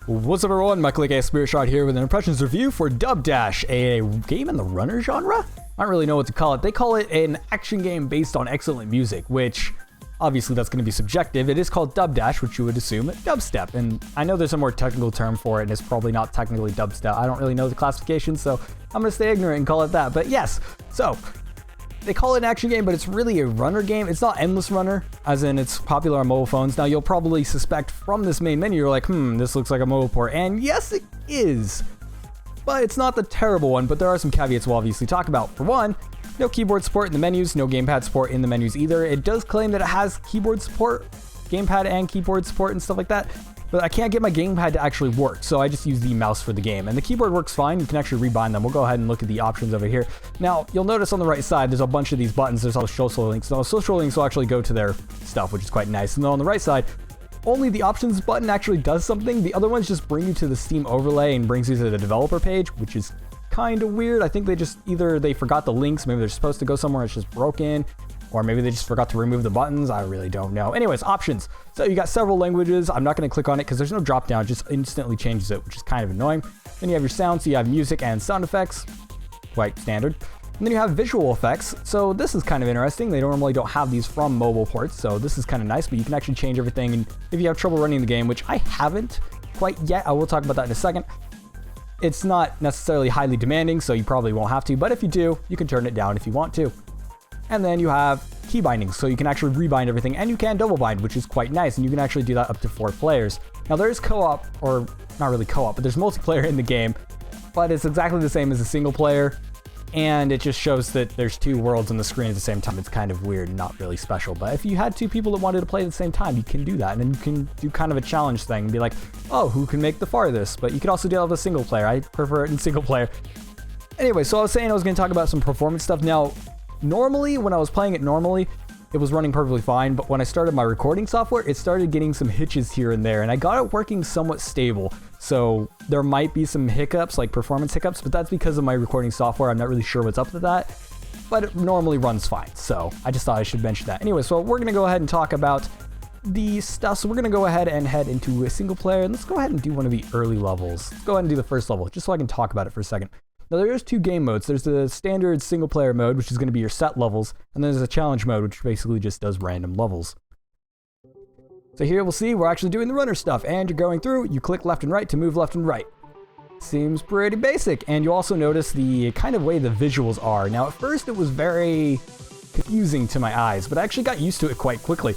What's up everyone, Michael aka Spirit Shot here with an impressions review for Dub Dash, a game in the runner genre? I don't really know what to call it. They call it an action game based on excellent music, which obviously that's going to be subjective. It is called Dub Dash, which you would assume dubstep, and I know there's a more technical term for it, and it's probably not technically dubstep. I don't really know the classification, so I'm going to stay ignorant and call it that. But yes, so they call it an action game, but it's really a runner game. It's not endless runner, as in it's popular on mobile phones. Now, you'll probably suspect from this main menu, you're like, this looks like a mobile port. And yes, it is. But it's not the terrible one, but there are some caveats we'll obviously talk about. For one, no keyboard support in the menus, no gamepad support in the menus either. It does claim that it has keyboard support, gamepad and keyboard support and stuff like that, but I can't get my gamepad to actually work, so I just use the mouse for the game. And the keyboard works fine. You can actually rebind them. We'll go ahead and look at the options over here. Now, you'll notice on the right side, there's a bunch of these buttons. There's all social links. Now, social links will actually go to their stuff, which is quite nice. And then on the right side, only the options button actually does something. The other ones just bring you to the Steam overlay and brings you to the developer page, which is kind of weird. I think they just either they forgot the links, maybe they're supposed to go somewhere, it's just broken, or maybe they just forgot to remove the buttons. I really don't know. Anyways, options. So you got several languages. I'm not going to click on it because there's no drop down. It just instantly changes it, which is kind of annoying. Then you have your sound. So you have music and sound effects, quite standard. And then you have visual effects. So this is kind of interesting. They normally don't have these from mobile ports, so this is kind of nice, but you can actually change everything. And if you have trouble running the game, which I haven't quite yet, I will talk about that in a second. It's not necessarily highly demanding, so you probably won't have to, but if you do, you can turn it down if you want to. And then you have key bindings, so you can actually rebind everything, and you can double bind, which is quite nice, and you can actually do that up to 4 players. Now there is co-op, or not really co-op, but there's multiplayer in the game, but it's exactly the same as a single player, and it just shows that there's 2 worlds on the screen at the same time. It's kind of weird and not really special, but if you had 2 people that wanted to play at the same time, you can do that, and then you can do kind of a challenge thing and be like, oh, who can make the farthest? But you could also do it with a single player. I prefer it in single player. Anyway, so I was saying I was going to talk about some performance stuff. Now, normally, when I was playing it normally, it was running perfectly fine, but when I started my recording software, it started getting some hitches here and there, and I got it working somewhat stable. So there might be some hiccups, like performance hiccups, but that's because of my recording software. I'm not really sure what's up with that, but it normally runs fine. So I just thought I should mention that. Anyway, so we're going to go ahead and talk about the stuff. So we're going to go ahead and head into a single player, and let's go ahead and do one of the early levels. Let's go ahead and do the first level, just so I can talk about it for a second. Now there's 2 game modes. There's the standard single player mode, which is going to be your set levels, and then there's a challenge mode, which basically just does random levels. So here we'll see we're actually doing the runner stuff, and you're going through, you click left and right to move left and right. Seems pretty basic, and you also notice the kind of way the visuals are. Now at first it was very confusing to my eyes, but I actually got used to it quite quickly.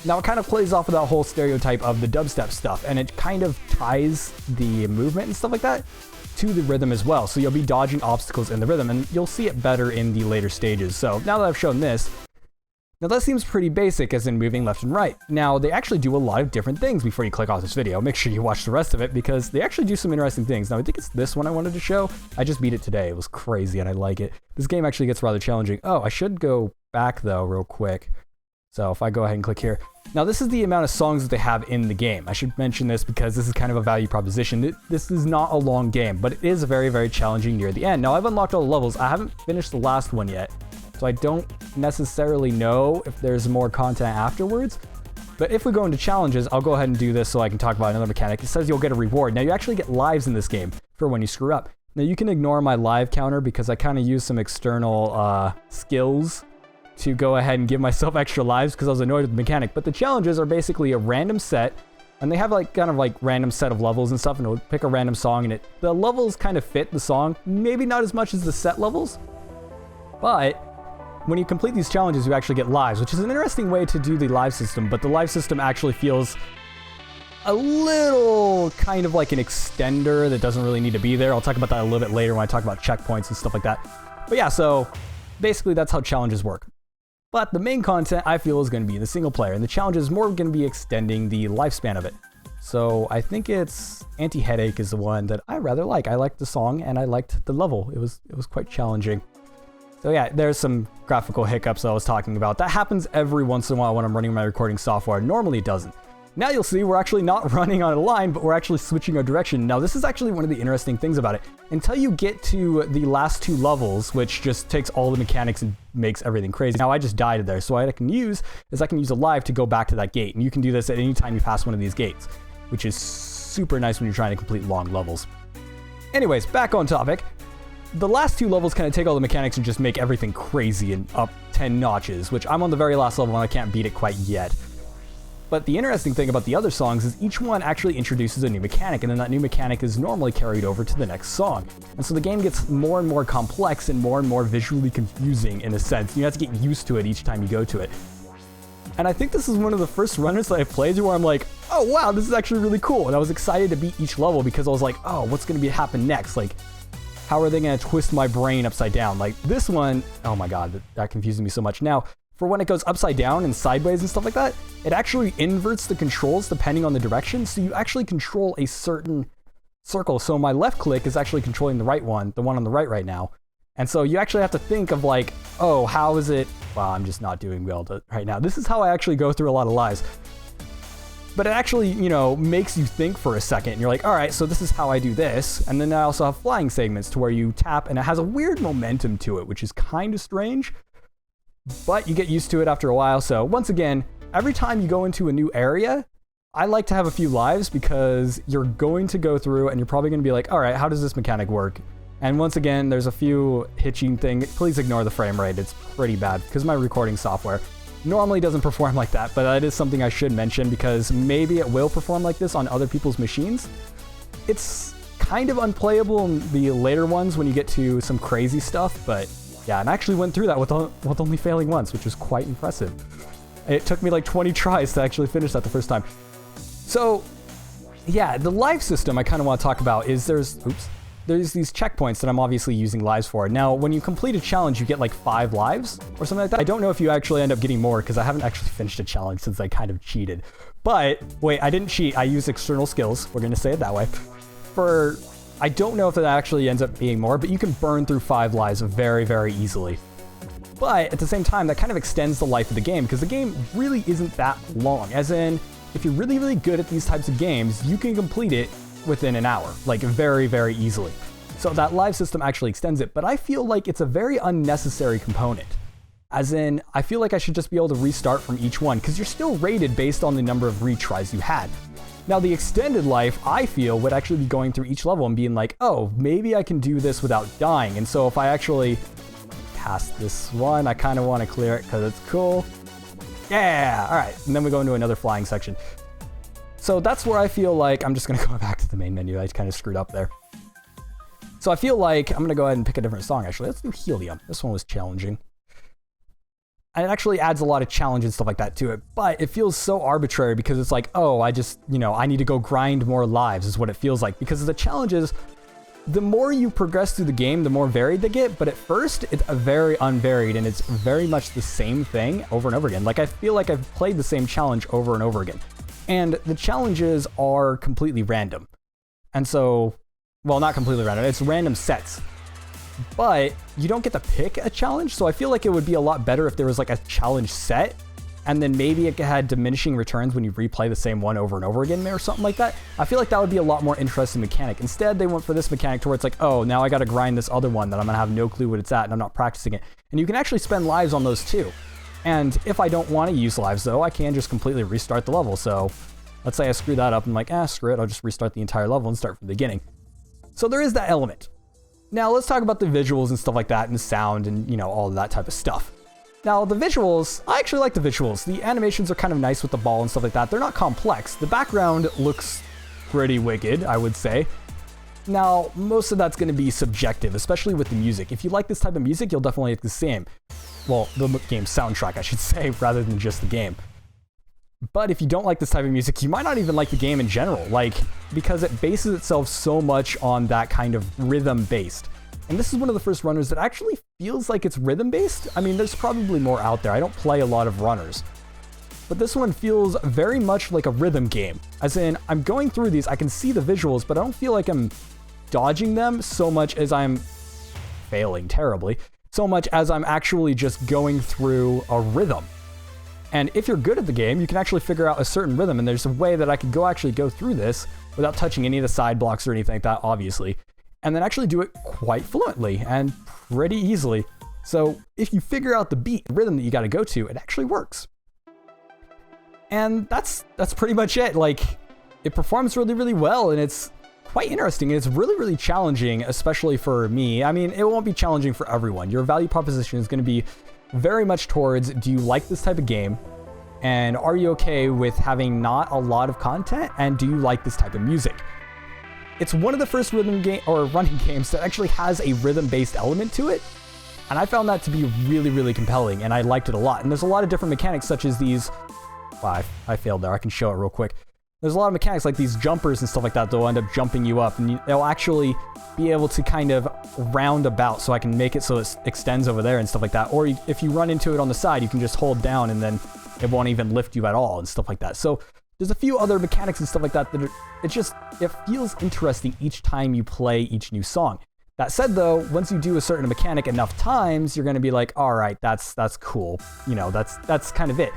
Now it kind of plays off of that whole stereotype of the dubstep stuff, and it kind of ties the movement and stuff like that to the rhythm as well. So you'll be dodging obstacles in the rhythm, and you'll see it better in the later stages. So now that I've shown this, now that seems pretty basic, as in moving left and right. Now they actually do a lot of different things before you click off this video. Make sure you watch the rest of it, because they actually do some interesting things. Now I think it's this one I wanted to show. I just beat it today. It was crazy and I like it. This game actually gets rather challenging. Oh, I should go back though real quick. So if I go ahead and click here. Now this is the amount of songs that they have in the game. I should mention this because this is kind of a value proposition. This is not a long game, but it is very, very challenging near the end. Now I've unlocked all the levels. I haven't finished the last one yet, so I don't necessarily know if there's more content afterwards. But if we go into challenges, I'll go ahead and do this so I can talk about another mechanic. It says you'll get a reward. Now you actually get lives in this game for when you screw up. Now you can ignore my live counter because I kind of use some external skills to go ahead and give myself extra lives because I was annoyed with the mechanic. But the challenges are basically a random set, and they have like kind of like random set of levels and stuff, and it'll pick a random song, and the levels kind of fit the song. Maybe not as much as the set levels, but when you complete these challenges, you actually get lives, which is an interesting way to do the live system. But the live system actually feels a little kind of like an extender that doesn't really need to be there. I'll talk about that a little bit later when I talk about checkpoints and stuff like that. But yeah, so basically that's how challenges work. But the main content, I feel, is going to be the single player, and the challenge is more going to be extending the lifespan of it. So I think it's Anti-Headache is the one that I rather like. I liked the song, and I liked the level. It was quite challenging. So yeah, there's some graphical hiccups I was talking about. That happens every once in a while when I'm running my recording software. Normally it doesn't. Now you'll see we're actually not running on a line, but we're actually switching our direction. Now this is actually one of the interesting things about it. Until you get to the last 2 levels, which just takes all the mechanics and makes everything crazy. Now I just died there, so what I can use is I can use a live to go back to that gate. And you can do this at any time you pass one of these gates, which is super nice when you're trying to complete long levels. Anyways, back on topic. The last 2 levels kind of take all the mechanics and just make everything crazy and up 10 notches, which I'm on the very last level and I can't beat it quite yet. But the interesting thing about the other songs is each one actually introduces a new mechanic, and then that new mechanic is normally carried over to the next song. And so the game gets more and more complex and more visually confusing in a sense. You have to get used to it each time you go to it. And I think this is one of the first runners that I've played where I'm like, oh wow, this is actually really cool. And I was excited to beat each level because I was like, oh, what's going to happen next? Like, how are they going to twist my brain upside down? Like this one, oh my god, that confuses me so much. Now, for when it goes upside down and sideways and stuff like that, it actually inverts the controls depending on the direction, so you actually control a certain circle. So my left click is actually controlling the right one, the one on the right now. And so you actually have to think of like, oh, how is it? Well, I'm just not doing well right now. This is how I actually go through a lot of lives. But it actually, you know, makes you think for a second. And you're like, all right, so this is how I do this. And then I also have flying segments to where you tap, and it has a weird momentum to it, which is kind of strange. But you get used to it after a while. So once again, every time you go into a new area, I like to have a few lives because you're going to go through and you're probably going to be like, all right, how does this mechanic work? And once again, there's a few hitching things. Please ignore the frame rate. It's pretty bad because my recording software normally doesn't perform like that, but that is something I should mention because maybe it will perform like this on other people's machines. It's kind of unplayable in the later ones when you get to some crazy stuff, but yeah, and I actually went through that with only failing once, which is quite impressive. It took me like 20 tries to actually finish that the first time. So yeah, the life system I kind of want to talk about is there's these checkpoints that I'm obviously using lives for. Now, when you complete a challenge, you get like 5 lives or something like that. I don't know if you actually end up getting more because I haven't actually finished a challenge since I kind of cheated. But wait, I didn't cheat. I used external skills. We're going to say it that way. I don't know if it actually ends up being more, but you can burn through 5 lives very easily. But at the same time, that kind of extends the life of the game because the game really isn't that long. As in, if you're really good at these types of games, you can complete it within an hour, like very easily. So that live system actually extends it, but I feel like it's a very unnecessary component. As in, I feel like I should just be able to restart from each one because you're still rated based on the number of retries you had. Now, the extended life, I feel, would actually be going through each level and being like, oh, maybe I can do this without dying. And so if I actually pass this one, I kind of want to clear it because it's cool. Yeah, all right. And then we go into another flying section. So that's where I feel like I'm just going to go back to the main menu. I kind of screwed up there. So I feel like I'm going to go ahead and pick a different song, actually. Let's do Helium. This one was challenging. And it actually adds a lot of challenge and stuff like that to it, but it feels so arbitrary because it's like, oh, I just, I need to go grind more lives is what it feels like. Because the challenges, the more you progress through the game, the more varied they get, but at first, it's very unvaried, and it's very much the same thing over and over again. Like, I feel like I've played the same challenge over and over again. And the challenges are completely random. And so, well, not completely random, it's random sets. But you don't get to pick a challenge, so I feel like it would be a lot better if there was like a challenge set, and then maybe it had diminishing returns when you replay the same one over and over again or something like that. I feel like that would be a lot more interesting mechanic. Instead, they went for this mechanic to where it's like, oh, now I gotta grind this other one that I'm gonna have no clue what it's at and I'm not practicing it. And you can actually spend lives on those too. And if I don't want to use lives though, I can just completely restart the level. So let's say I screw that up and I'm like, screw it, I'll just restart the entire level and start from the beginning. So there is that element. Now let's talk about the visuals and stuff like that and the sound and, all of that type of stuff. Now the visuals, I actually like the visuals. The animations are kind of nice with the ball and stuff like that. They're not complex. The background looks pretty wicked, I would say. Now, most of that's going to be subjective, especially with the music. If you like this type of music, you'll definitely like the same. Well, the game's soundtrack, I should say, rather than just the game. But if you don't like this type of music, you might not even like the game in general, because it bases itself so much on that kind of rhythm-based. And this is one of the first runners that actually feels like it's rhythm-based. I mean, there's probably more out there. I don't play a lot of runners. But this one feels very much like a rhythm game. As in, I'm going through these, I can see the visuals, but I don't feel like I'm dodging them so much as I'm failing terribly, so much as I'm actually just going through a rhythm. And if you're good at the game, you can actually figure out a certain rhythm, and there's a way that I could actually go through this without touching any of the side blocks or anything like that, obviously, and then actually do it quite fluently and pretty easily. So if you figure out the beat, the rhythm that you got to go to, it actually works. And that's pretty much it. it performs really, really well, and it's quite interesting, and it's really, really challenging, especially for me. I mean, it won't be challenging for everyone. Your value proposition is going to be very much towards, do you like this type of game? And are you okay with having not a lot of content? And do you like this type of music? It's one of the first rhythm game or running games that actually has a rhythm-based element to it. And I found that to be really, really compelling, and I liked it a lot. And there's a lot of different mechanics, such as these... Wow, I failed there. I can show it real quick. There's a lot of mechanics like these jumpers and stuff like that that will end up jumping you up, and they'll actually be able to kind of round about, so I can make it so it extends over there and stuff like that. Or if you run into it on the side, you can just hold down and then it won't even lift you at all and stuff like that. So there's a few other mechanics and stuff like that that it feels interesting each time you play each new song. That said, though, once you do a certain mechanic enough times, you're going to be like, all right, that's cool. You know, that's kind of it.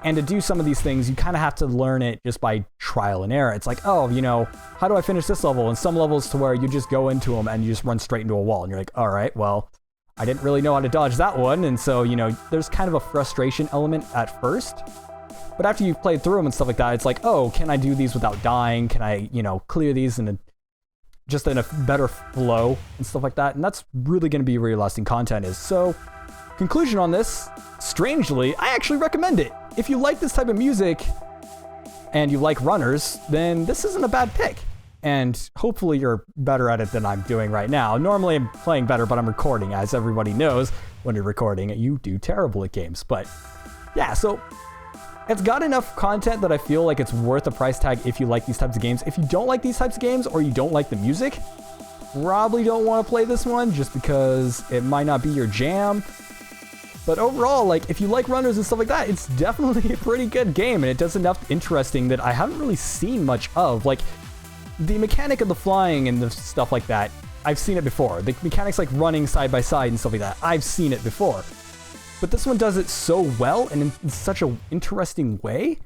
And to do some of these things, you kind of have to learn it just by trial and error. It's like, oh, you know, how do I finish this level? And some levels to where you just go into them and you just run straight into a wall. And you're like, all right, well, I didn't really know how to dodge that one. And so, you know, there's kind of a frustration element at first. But after you've played through them and stuff like that, it's like, oh, can I do these without dying? Can I, you know, clear these in a better flow and stuff like that? And that's really going to be where your lasting content is. So, conclusion on this, strangely, I actually recommend it. If you like this type of music and you like runners, then this isn't a bad pick. And hopefully you're better at it than I'm doing right now. Normally I'm playing better, but I'm recording. As everybody knows, when you're recording, you do terrible at games. But yeah, so it's got enough content that I feel like it's worth a price tag if you like these types of games. If you don't like these types of games or you don't like the music, probably don't want to play this one just because it might not be your jam. But overall, like, if you like runners and stuff like that, it's definitely a pretty good game, and it does enough interesting that I haven't really seen much of. Like, the mechanic of the flying and the stuff like that, I've seen it before. The mechanics like running side by side and stuff like that, I've seen it before. But this one does it so well and in such an interesting way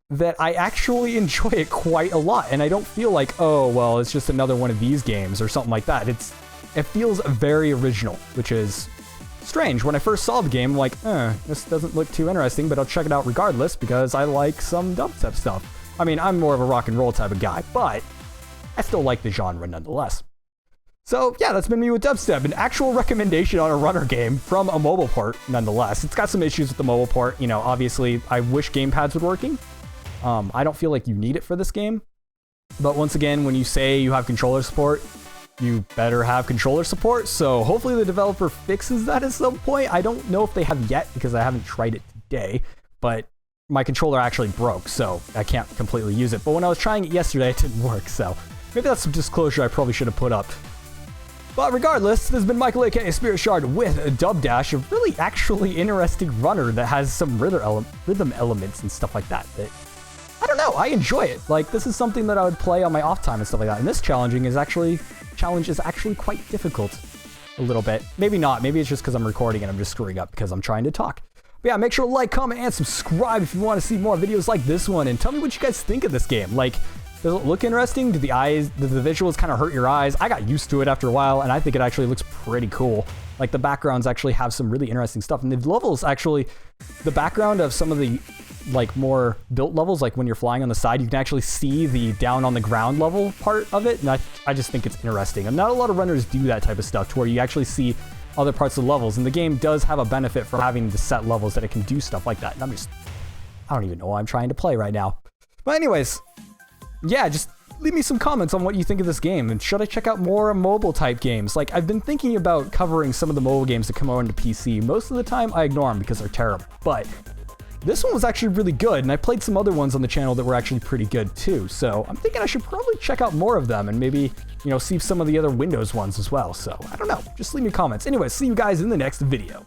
that I actually enjoy it quite a lot. And I don't feel like, oh, well, it's just another one of these games or something like that. It feels very original, which is strange. When I first saw the game, I'm like, this doesn't look too interesting, but I'll check it out regardless because I like some dubstep stuff. I mean, I'm more of a rock and roll type of guy, but I still like the genre nonetheless. So yeah, that's been me with dubstep, an actual recommendation on a runner game from a mobile port nonetheless. It's got some issues with the mobile port. You know, obviously I wish gamepads would working. I don't feel like you need it for this game. But once again, when you say you have controller support, you better have controller support. So hopefully the developer fixes that at some point. I don't know if they have yet because I haven't tried it today, but my controller actually broke, so I can't completely use it. But when I was trying it yesterday, it didn't work. So maybe that's some disclosure I probably should have put up. But regardless, this has been Michael aka Spirit Shard with Dub Dash, a really actually interesting runner that has some rhythm elements and stuff like that. I don't know, I enjoy it. Like, this is something that I would play on my off time and stuff like that. And this challenge is actually quite difficult a little bit. Maybe not. Maybe it's just because I'm recording and I'm just screwing up because I'm trying to talk. But yeah, make sure to like, comment, and subscribe if you want to see more videos like this one. And tell me what you guys think of this game. Like, does it look interesting? Do the visuals kind of hurt your eyes? I got used to it after a while, and I think it actually looks pretty cool. Like, the backgrounds actually have some really interesting stuff. And the levels actually, the background of some of the like more built levels, like when you're flying on the side, you can actually see the down on the ground level part of it. And I just think it's interesting. And not a lot of runners do that type of stuff to where you actually see other parts of the levels. And the game does have a benefit for having the set levels that it can do stuff like that. And I don't even know what I'm trying to play right now. But anyways, yeah, just leave me some comments on what you think of this game. And should I check out more mobile type games? Like, I've been thinking about covering some of the mobile games that come over into PC. Most of the time I ignore them because they're terrible. But this one was actually really good, and I played some other ones on the channel that were actually pretty good too. So I'm thinking I should probably check out more of them and maybe, you know, see some of the other Windows ones as well. So I don't know, just leave me comments. Anyways, see you guys in the next video.